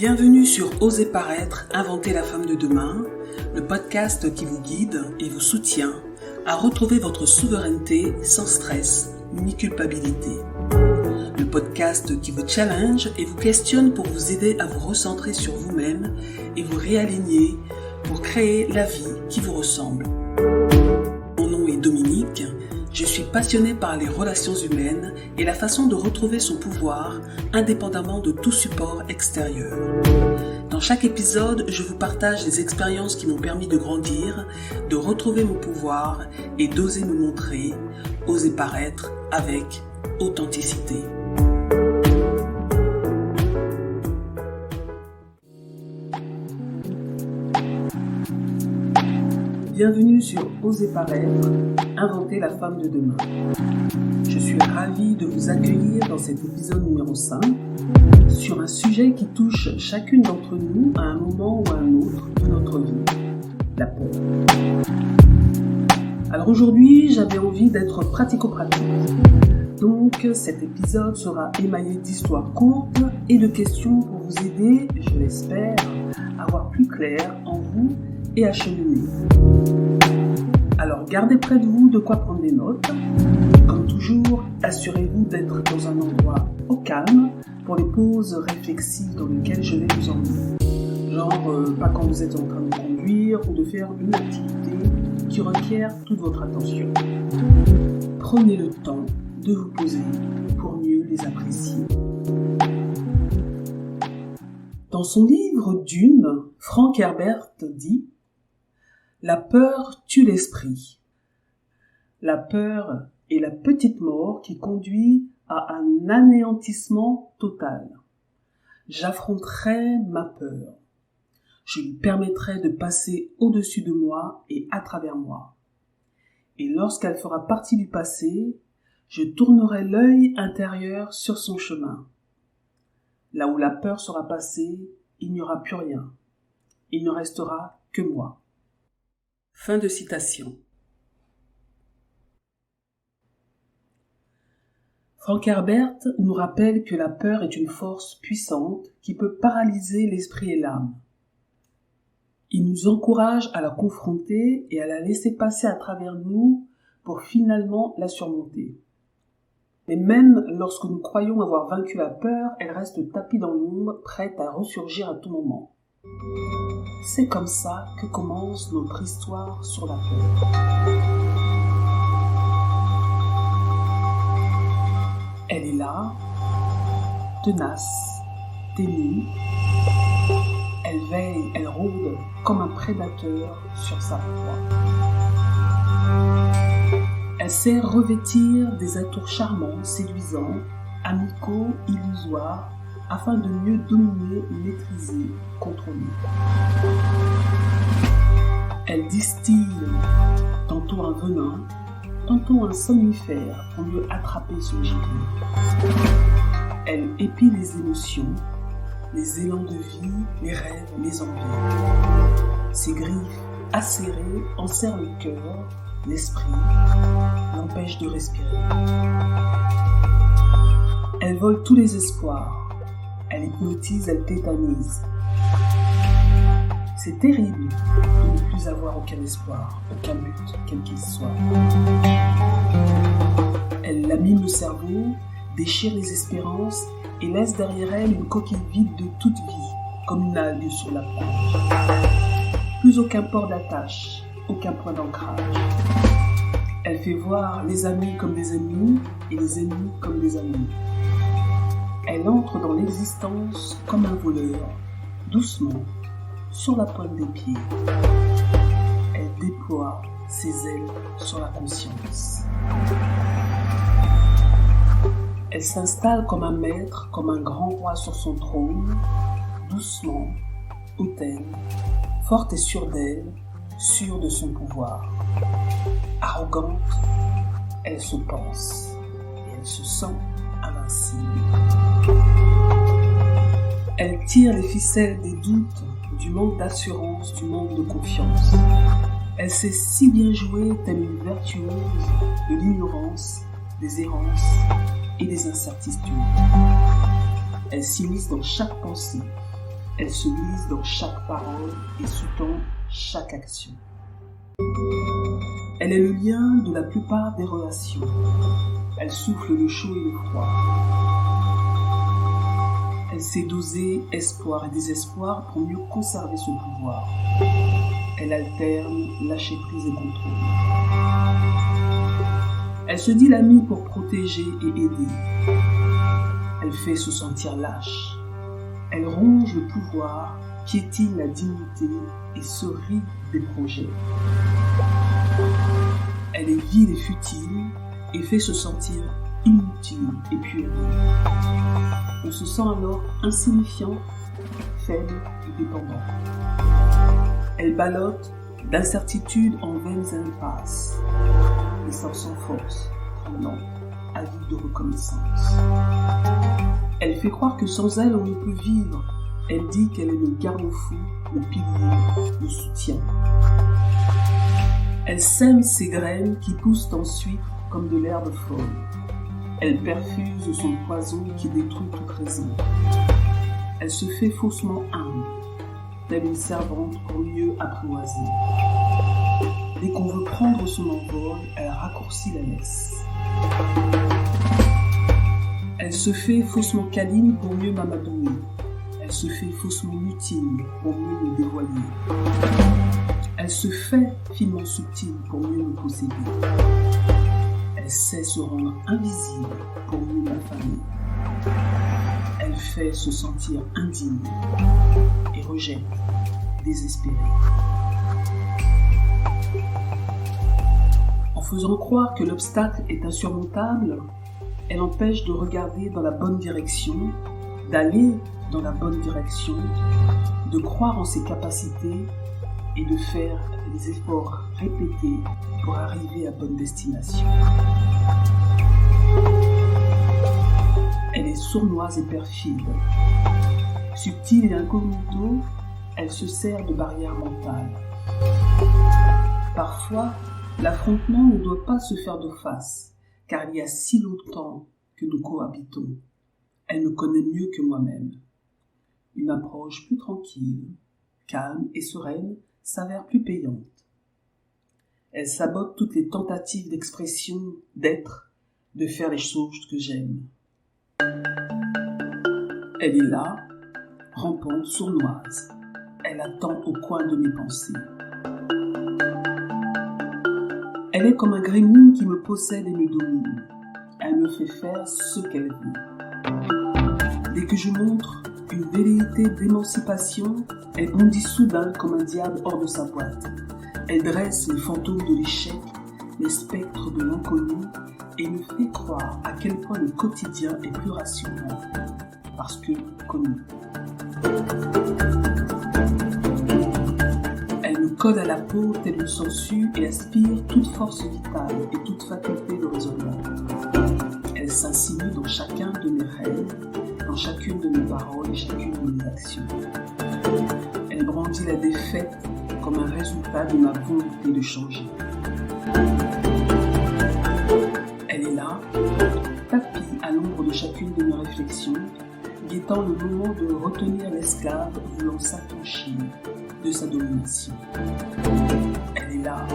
Bienvenue sur Oser paraître, inventer la femme de demain, le podcast qui vous guide et vous soutient à retrouver votre souveraineté sans stress ni culpabilité. Le podcast qui vous challenge et vous questionne pour vous aider à vous recentrer sur vous-même et vous réaligner pour créer la vie qui vous ressemble. Mon nom est Dominique. Je suis passionnée par les relations humaines et la façon de retrouver son pouvoir indépendamment de tout support extérieur. Dans chaque épisode, je vous partage les expériences qui m'ont permis de grandir, de retrouver mon pouvoir et d'oser me montrer, oser paraître avec authenticité. Bienvenue sur Oser paraître, inventer la femme de demain. Je suis ravie de vous accueillir dans cet épisode numéro 5 sur un sujet qui touche chacune d'entre nous à un moment ou à un autre de notre vie, la peur. Alors aujourd'hui, j'avais envie d'être pratico-pratique. Donc cet épisode sera émaillé d'histoires courtes et de questions pour vous aider, je l'espère, à voir plus clair en vous et à cheminer. Alors gardez près de vous de quoi prendre des notes. Comme toujours, assurez-vous d'être dans un endroit au calme pour les pauses réflexives dans lesquelles je vais vous emmener. Genre pas quand vous êtes en train de conduire ou de faire une activité qui requiert toute votre attention. Prenez le temps de vous poser pour mieux les apprécier. Dans son livre Dune, Frank Herbert dit: la peur tue l'esprit. La peur est la petite mort qui conduit à un anéantissement total. J'affronterai ma peur. Je lui permettrai de passer au-dessus de moi et à travers moi. Et lorsqu'elle fera partie du passé, je tournerai l'œil intérieur sur son chemin. Là où la peur sera passée, il n'y aura plus rien. Il ne restera que moi. Fin de citation. Frank Herbert nous rappelle que la peur est une force puissante qui peut paralyser l'esprit et l'âme. Il nous encourage à la confronter et à la laisser passer à travers nous pour finalement la surmonter. Mais même lorsque nous croyons avoir vaincu la peur, elle reste tapie dans l'ombre, prête à ressurgir à tout moment. C'est comme ça que commence notre histoire sur la peur. Elle est là, tenace, ténue. Elle veille, elle rôde comme un prédateur sur sa proie. Elle sait revêtir des atours charmants, séduisants, amicaux, illusoires, afin de mieux dominer, maîtriser, contrôler. Elle distille tantôt un venin, tantôt un somnifère pour mieux attraper son gibier. Elle épie les émotions, les élans de vie, les rêves, les envies. Ses griffes acérées enserrent le cœur, l'esprit, l'empêchent de respirer. Elle vole tous les espoirs. Elle hypnotise, elle tétanise. C'est terrible de ne plus avoir aucun espoir, aucun but, quel qu'il soit. Elle lamine le cerveau, déchire les espérances et laisse derrière elle une coquille vide de toute vie, comme une algue sur la plage. Plus aucun port d'attache, aucun point d'ancrage. Elle fait voir les amis comme des ennemis et les ennemis comme des amis. Elle entre dans l'existence comme un voleur, doucement, sur la pointe des pieds. Elle déploie ses ailes sur la conscience. Elle s'installe comme un maître, comme un grand roi sur son trône, doucement, hautaine, forte et sûre d'elle, sûre de son pouvoir. Arrogante, elle se pense et elle se sent invincible. Elle tire les ficelles des doutes, du manque d'assurance, du manque de confiance. Elle sait si bien jouer telle une virtuose de l'ignorance, des errances et des incertitudes. Elle s'immisce dans chaque pensée, Elle se glisse dans chaque parole et sous-tend chaque action. Elle est le lien de la plupart des relations. Elle souffle le chaud et le froid. Elle sait doser espoir et désespoir pour mieux conserver son pouvoir. Elle alterne lâcher prise et contrôle. Elle se dit l'amie pour protéger et aider. Elle fait se sentir lâche. Elle ronge le pouvoir, piétine la dignité et se rit des projets. Elle est vile et futile et fait se sentir inutile et puéril. On se sent alors insignifiant, faible et dépendant. Elle ballotte d'incertitude en vaines impasses, et sans force, tremblante, avide de reconnaissance. Elle fait croire que sans elle, on ne peut vivre. Elle dit qu'elle est le garde-fou, le pilier, le soutien. Elle sème ses graines qui poussent ensuite comme de l'herbe folle. Elle perfuse son poison qui détruit toute raison. Elle se fait faussement humble, telle une servante pour mieux apprivoiser. Dès qu'on veut prendre son envol, elle raccourcit la laisse. Elle se fait faussement câline pour mieux m'amadouer. Elle se fait faussement mutine pour mieux me dévoiler. Elle se fait finement subtile pour mieux me posséder. Elle sait se rendre invisible pour mieux m'affamer. Elle fait se sentir indigne et rejette, désespérée. En faisant croire que l'obstacle est insurmontable, elle empêche de regarder dans la bonne direction, d'aller dans la bonne direction, de croire en ses capacités et de faire les efforts répétés pour arriver à bonne destination. Elle est sournoise et perfide. Subtile et incognito, elle se sert de barrières mentales. Parfois, l'affrontement ne doit pas se faire de face, car il y a si longtemps que nous cohabitons. Elle me connaît mieux que moi-même. Une approche plus tranquille, calme et sereine s'avère plus payante. Elle sabote toutes les tentatives d'expression, d'être, de faire les choses que j'aime. Elle est là, rampante, sournoise. Elle attend au coin de mes pensées. Elle est comme un gremlin qui me possède et me domine. Elle me fait faire ce qu'elle veut. Dès que je montre une velléité d'émancipation, elle bondit soudain comme un diable hors de sa boîte. Elle dresse les fantômes de l'échec, les spectres de l'inconnu, et me fait croire à quel point le quotidien est plus rassurant, parce que connu. Elle me colle à la peau telle une sangsue et aspire toute force vitale et toute faculté de raisonnement. Elle s'insinue dans chacun de mes rêves, dans chacune de mes paroles et chacune de mes actions. Elle brandit la défaite comme un résultat de ma volonté de changer. Elle est là, tapie à l'ombre de chacune de mes réflexions, guettant le moment de retenir l'esclave voulant s'affranchir de sa domination. Elle est là,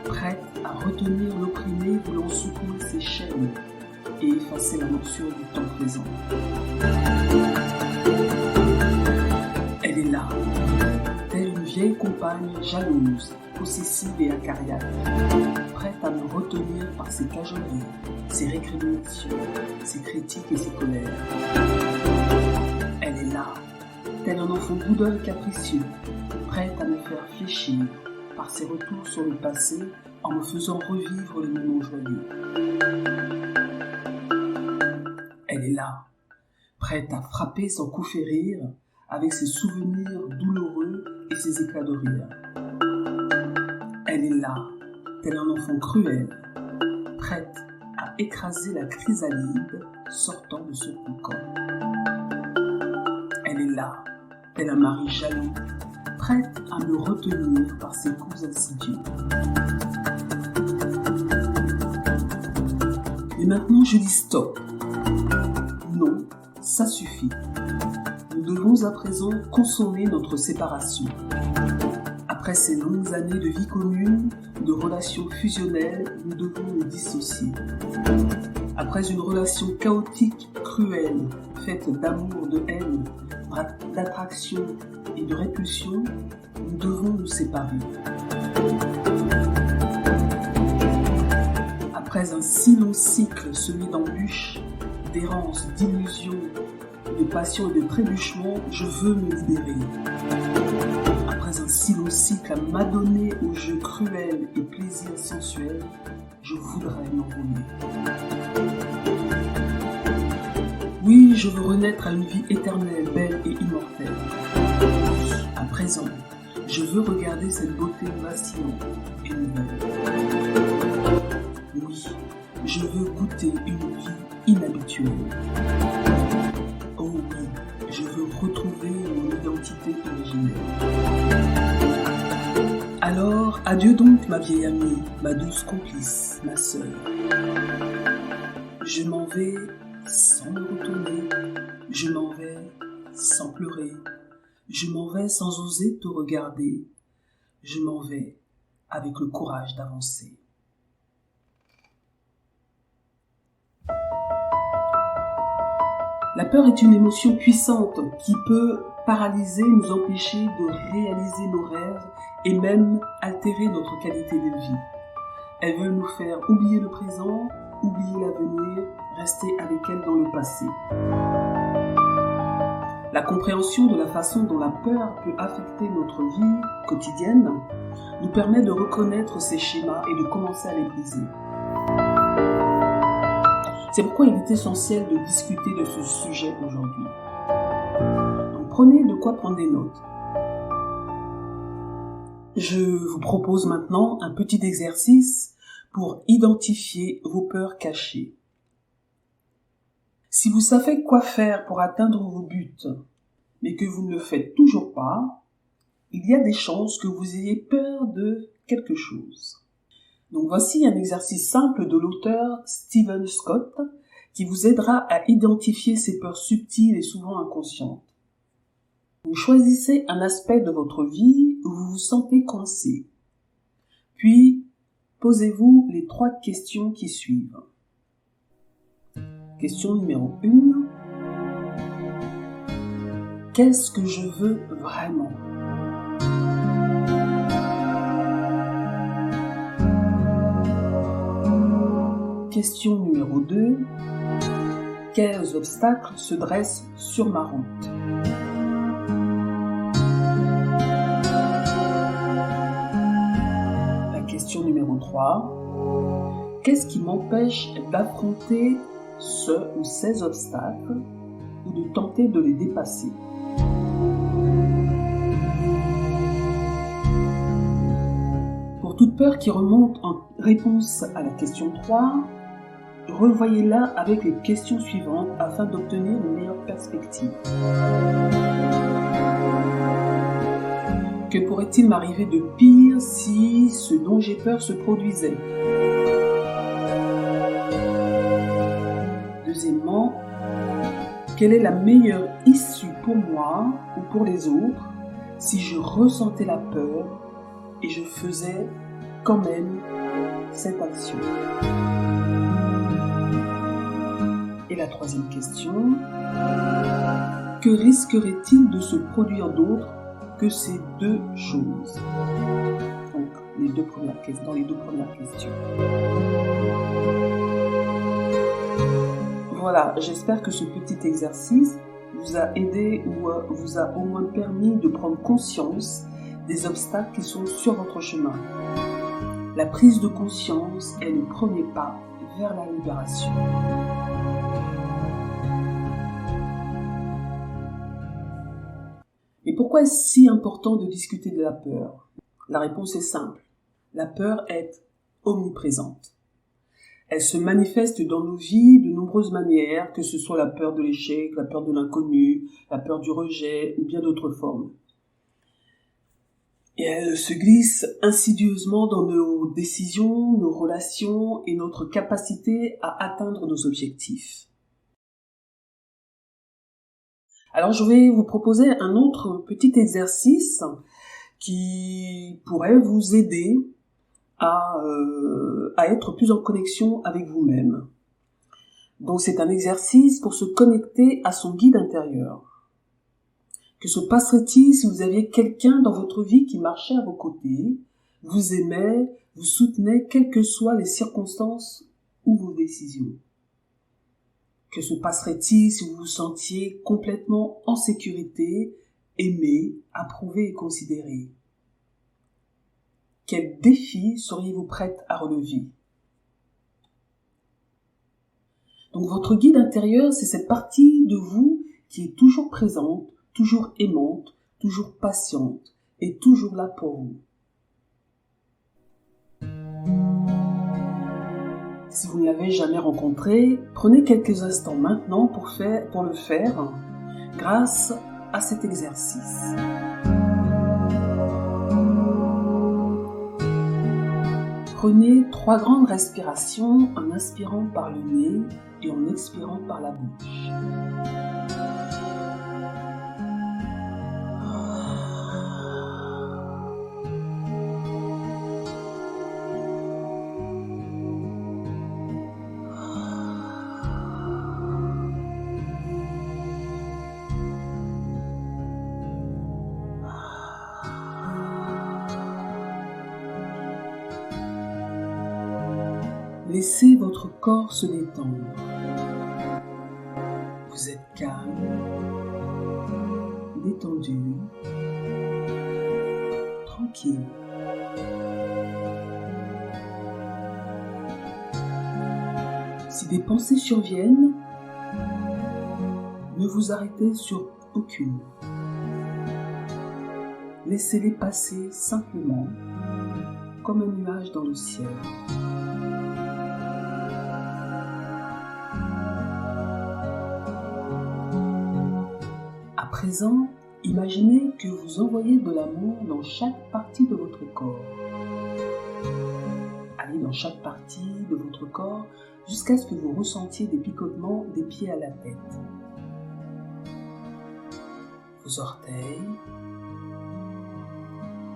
prête à retenir l'opprimé voulant secouer ses chaînes et effacer la morsure du temps présent. Elle est là, telle une vieille compagne jalouse, possessive et acariâtre, prête à me retenir par ses cajoleries, ses récriminations, ses critiques et ses colères. Elle est là, tel un enfant boudeur et capricieux, prête à me faire fléchir par ses retours sur le passé en me faisant revivre les moments joyeux. Elle est là, prête à frapper sans coup férir avec ses souvenirs douloureux et ses éclats de rire. Elle est là, tel un enfant cruel, prête à écraser la chrysalide sortant de ce cocon. Elle est là, tel un mari jaloux, prête à me retenir par ses coups insidieux. Et maintenant je dis stop. Non, ça suffit. Ne devons à présent consommer notre séparation. Après ces longues années de vie commune, de relations fusionnelles, nous devons nous dissocier. Après une relation chaotique, cruelle, faite d'amour, de haine, d'attraction et de répulsion, nous devons nous séparer. Après un si long cycle semé d'embûches, d'errances, d'illusions, de passion et de trébuchements, je veux me libérer. Après un si long cycle à m'adonner aux jeux cruels et plaisirs sensuels, je voudrais m'envoler. Oui, je veux renaître à une vie éternelle, belle et immortelle. À présent, je veux regarder cette beauté vacillante et nouvelle. Oui, je veux goûter une vie inhabituelle. Oh oui, je veux retrouver mon identité originelle. Alors, adieu donc ma vieille amie, ma douce complice, ma sœur. Je m'en vais sans me retourner, je m'en vais sans pleurer, je m'en vais sans oser te regarder, je m'en vais avec le courage d'avancer. La peur est une émotion puissante qui peut paralyser, nous empêcher de réaliser nos rêves et même altérer notre qualité de vie. Elle veut nous faire oublier le présent, oublier l'avenir, rester avec elle dans le passé. La compréhension de la façon dont la peur peut affecter notre vie quotidienne nous permet de reconnaître ces schémas et de commencer à les briser. C'est pourquoi il est essentiel de discuter de ce sujet aujourd'hui. Donc, prenez de quoi prendre des notes. Je vous propose maintenant un petit exercice pour identifier vos peurs cachées. Si vous savez quoi faire pour atteindre vos buts, mais que vous ne le faites toujours pas, il y a des chances que vous ayez peur de quelque chose. Donc voici un exercice simple de l'auteur Stephen Scott qui vous aidera à identifier ces peurs subtiles et souvent inconscientes. Vous choisissez un aspect de votre vie où vous vous sentez coincé. Puis, posez-vous les 3 questions qui suivent. Question numéro 1. Qu'est-ce que je veux vraiment ? Question numéro 2. Quels obstacles se dressent sur ma route ? La question numéro 3. Qu'est-ce qui m'empêche d'affronter ce ou ces obstacles ou de tenter de les dépasser ? Pour toute peur qui remonte en réponse à la question 3, revoyez-la avec les questions suivantes afin d'obtenir une meilleure perspective. Que pourrait-il m'arriver de pire si ce dont j'ai peur se produisait ? Deuxièmement, quelle est la meilleure issue pour moi ou pour les autres si je ressentais la peur et je faisais quand même cette action ? Et la troisième question, que risquerait-il de se produire d'autre que ces 2 choses ? Donc, dans les 2 premières questions. Voilà, j'espère que ce petit exercice vous a aidé ou vous a au moins permis de prendre conscience des obstacles qui sont sur votre chemin. La prise de conscience est le premier pas vers la libération. Et pourquoi est-ce si important de discuter de la peur ? La réponse est simple. La peur est omniprésente. Elle se manifeste dans nos vies de nombreuses manières, que ce soit la peur de l'échec, la peur de l'inconnu, la peur du rejet ou bien d'autres formes. Et elle se glisse insidieusement dans nos décisions, nos relations et notre capacité à atteindre nos objectifs. Alors je vais vous proposer un autre petit exercice qui pourrait vous aider à être plus en connexion avec vous-même. Donc c'est un exercice pour se connecter à son guide intérieur. Que se passerait-il si vous aviez quelqu'un dans votre vie qui marchait à vos côtés, vous aimait, vous soutenait, quelles que soient les circonstances ou vos décisions? Que se passerait-il si vous vous sentiez complètement en sécurité, aimé, approuvé et considéré? Quel défi seriez-vous prête à relever? Donc votre guide intérieur, c'est cette partie de vous qui est toujours présente, toujours aimante, toujours patiente et toujours là pour vous. Si vous ne l'avez jamais rencontré, prenez quelques instants maintenant pour le faire grâce à cet exercice. Prenez 3 grandes respirations en inspirant par le nez et en expirant par la bouche. Laissez votre corps se détendre. Vous êtes calme, détendu, tranquille. Si des pensées surviennent, ne vous arrêtez sur aucune. Laissez-les passer simplement, comme un nuage dans le ciel. À présent, imaginez que vous envoyez de l'amour dans chaque partie de votre corps. Allez dans chaque partie de votre corps jusqu'à ce que vous ressentiez des picotements des pieds à la tête. Vos orteils,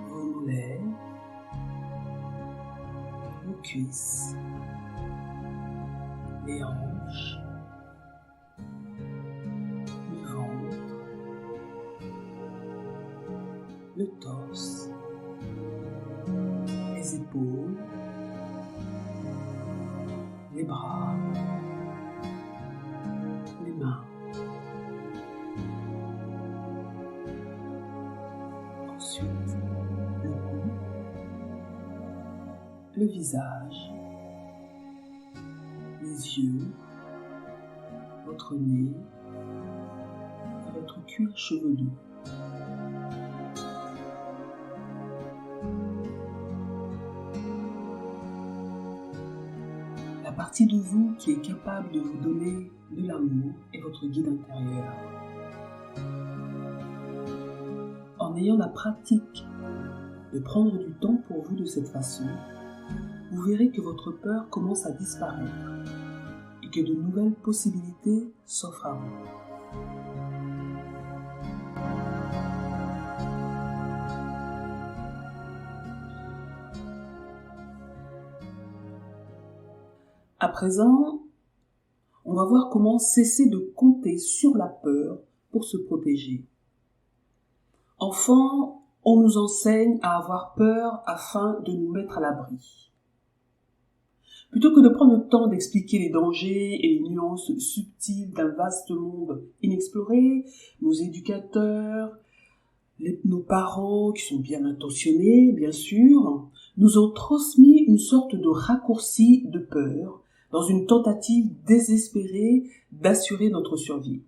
vos mollets, vos cuisses, les hanches, le torse, les épaules, les bras, les mains. Ensuite, le cou, le visage, les yeux, votre nez et votre cuir chevelu. La partie de vous qui est capable de vous donner de l'amour est votre guide intérieur. En ayant la pratique de prendre du temps pour vous de cette façon, vous verrez que votre peur commence à disparaître et que de nouvelles possibilités s'offrent à vous. À présent, on va voir comment cesser de compter sur la peur pour se protéger. Enfant, on nous enseigne à avoir peur afin de nous mettre à l'abri. Plutôt que de prendre le temps d'expliquer les dangers et les nuances subtiles d'un vaste monde inexploré, nos éducateurs, nos parents, qui sont bien intentionnés, bien sûr, nous ont transmis une sorte de raccourci de peur dans une tentative désespérée d'assurer notre survie.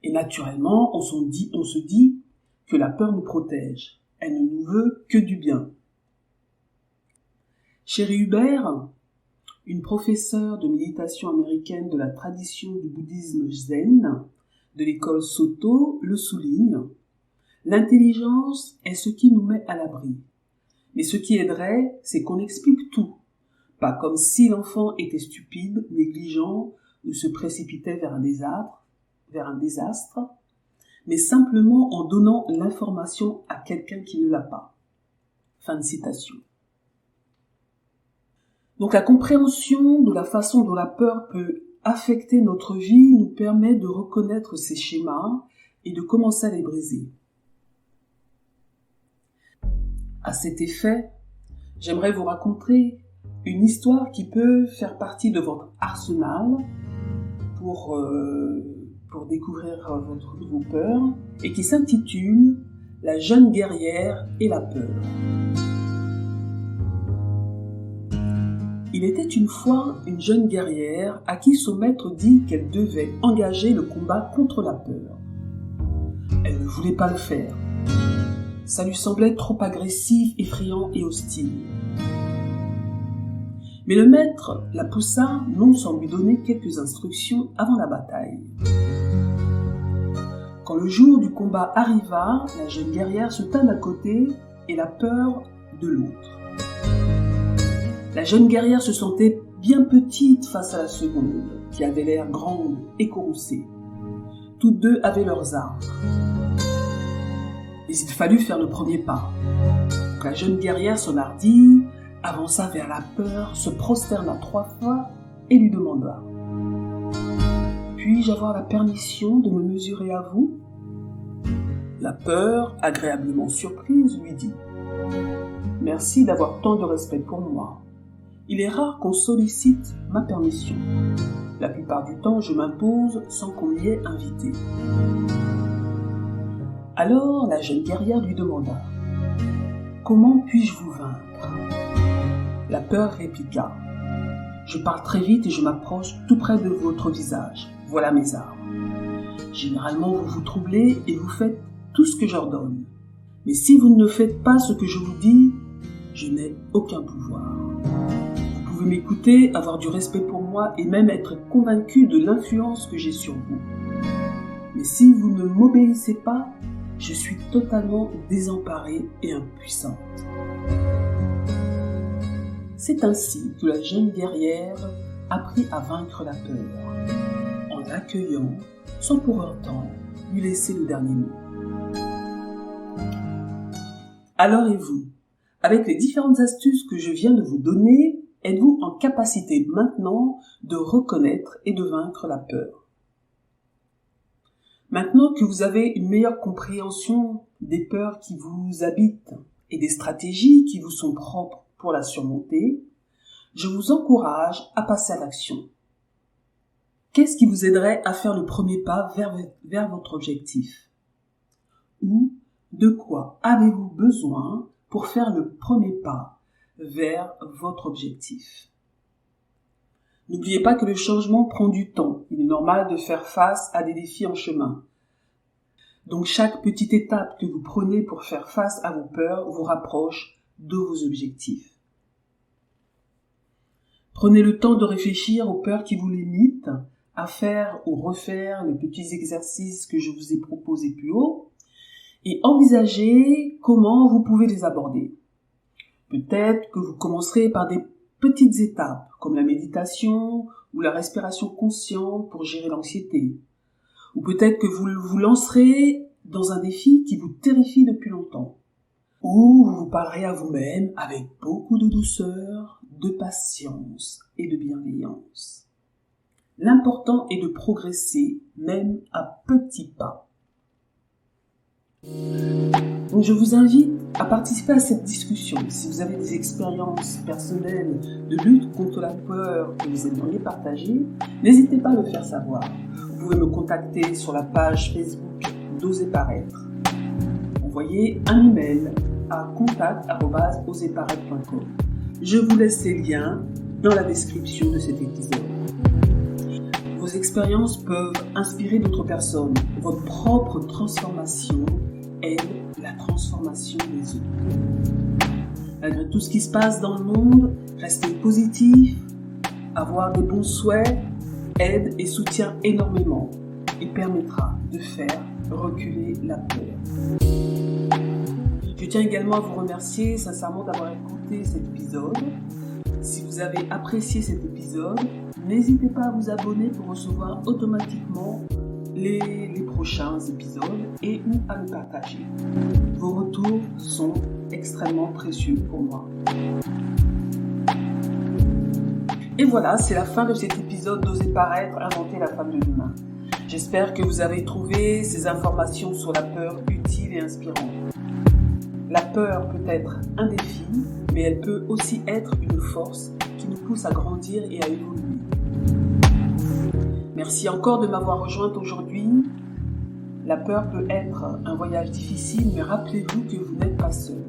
Et naturellement, on se dit que la peur nous protège. Elle ne nous veut que du bien. Sherry Hubert, une professeure de méditation américaine de la tradition du bouddhisme zen, de l'école Soto, le souligne. L'intelligence est ce qui nous met à l'abri. Mais ce qui aiderait, c'est qu'on explique tout. Pas comme si l'enfant était stupide, négligent ou se précipitait vers un désastre, mais simplement en donnant l'information à quelqu'un qui ne l'a pas. » Fin de citation. Donc la compréhension de la façon dont la peur peut affecter notre vie nous permet de reconnaître ces schémas et de commencer à les briser. À cet effet, j'aimerais vous raconter une histoire qui peut faire partie de votre arsenal pour découvrir vos peurs et qui s'intitule « La jeune guerrière et la peur ». Il était une fois une jeune guerrière à qui son maître dit qu'elle devait engager le combat contre la peur. Elle ne voulait pas le faire. Ça lui semblait trop agressif, effrayant et hostile. Mais le maître la poussa, non sans lui donner quelques instructions avant la bataille. Quand le jour du combat arriva, la jeune guerrière se tint d'un côté et la peur de l'autre. La jeune guerrière se sentait bien petite face à la seconde, qui avait l'air grande et courroucée. Toutes deux avaient leurs armes. Mais il fallut faire le premier pas. La jeune guerrière s'enhardit, avança vers la peur, se prosterna 3 fois et lui demanda « Puis-je avoir la permission de me mesurer à vous ?» La peur, agréablement surprise, lui dit « Merci d'avoir tant de respect pour moi. Il est rare qu'on sollicite ma permission. La plupart du temps, je m'impose sans qu'on m'y ait invité. » Alors, la jeune guerrière lui demanda « Comment puis-je vous vaincre ?» La peur répliqua « Je parle très vite et je m'approche tout près de votre visage. Voilà mes armes. Généralement, vous vous troublez et vous faites tout ce que j'ordonne. Mais si vous ne faites pas ce que je vous dis, je n'ai aucun pouvoir. Vous pouvez m'écouter, avoir du respect pour moi et même être convaincu de l'influence que j'ai sur vous. Mais si vous ne m'obéissez pas, je suis totalement désemparée et impuissante. » C'est ainsi que la jeune guerrière apprit à vaincre la peur, en l'accueillant sans pour autant lui laisser le dernier mot. Alors et vous, avec les différentes astuces que je viens de vous donner, êtes-vous en capacité maintenant de reconnaître et de vaincre la peur? Maintenant que vous avez une meilleure compréhension des peurs qui vous habitent et des stratégies qui vous sont propres pour la surmonter, je vous encourage à passer à l'action. Qu'est-ce qui vous aiderait à faire le premier pas vers votre objectif? Ou de quoi avez-vous besoin pour faire le premier pas vers votre objectif? N'oubliez pas que le changement prend du temps. Il est normal de faire face à des défis en chemin. Donc chaque petite étape que vous prenez pour faire face à vos peurs vous rapproche de vos objectifs. Prenez le temps de réfléchir aux peurs qui vous limitent, à faire ou refaire les petits exercices que je vous ai proposés plus haut, et envisagez comment vous pouvez les aborder. Peut-être que vous commencerez par des petites étapes, comme la méditation ou la respiration consciente pour gérer l'anxiété. Ou peut-être que vous vous lancerez dans un défi qui vous terrifie depuis longtemps. Ou vous vous parlerez à vous-même avec beaucoup de douceur, de patience et de bienveillance. L'important est de progresser, même à petits pas. Donc je vous invite à participer à cette discussion. Si vous avez des expériences personnelles de lutte contre la peur que vous aimeriez partager, n'hésitez pas à le faire savoir. Vous pouvez me contacter sur la page Facebook d'Oser Paraître. Envoyez un email à contact@oserparaître.com. Je vous laisse les liens dans la description de cet épisode. Vos expériences peuvent inspirer d'autres personnes. Votre propre transformation aide la transformation des autres. Malgré tout ce qui se passe dans le monde, restez positif, avoir des bons souhaits aide et soutient énormément et permettra de faire reculer la peur. Je tiens également à vous remercier sincèrement d'avoir écouté cet épisode. Si vous avez apprécié cet épisode, n'hésitez pas à vous abonner pour recevoir automatiquement les prochains. prochains épisodes et ou à le partager. Vos retours sont extrêmement précieux pour moi. Et voilà, c'est la fin de cet épisode d'Oser paraître, inventer la femme de demain. J'espère que vous avez trouvé ces informations sur la peur utiles et inspirantes. La peur peut être un défi, mais elle peut aussi être une force qui nous pousse à grandir et à évoluer. Merci encore de m'avoir rejointe aujourd'hui. La peur peut être un voyage difficile, mais rappelez-vous que vous n'êtes pas seul.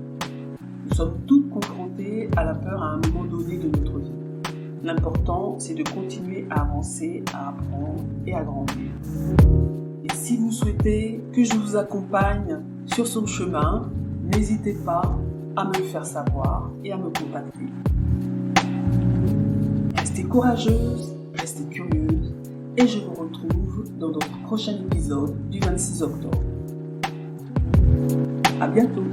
Nous sommes toutes confrontées à la peur à un moment donné de notre vie. L'important, c'est de continuer à avancer, à apprendre et à grandir. Et si vous souhaitez que je vous accompagne sur son chemin, n'hésitez pas à me le faire savoir et à me contacter. Restez courageuse, restez curieuse et je vous retrouve dans notre prochain épisode du 26 octobre. À bientôt!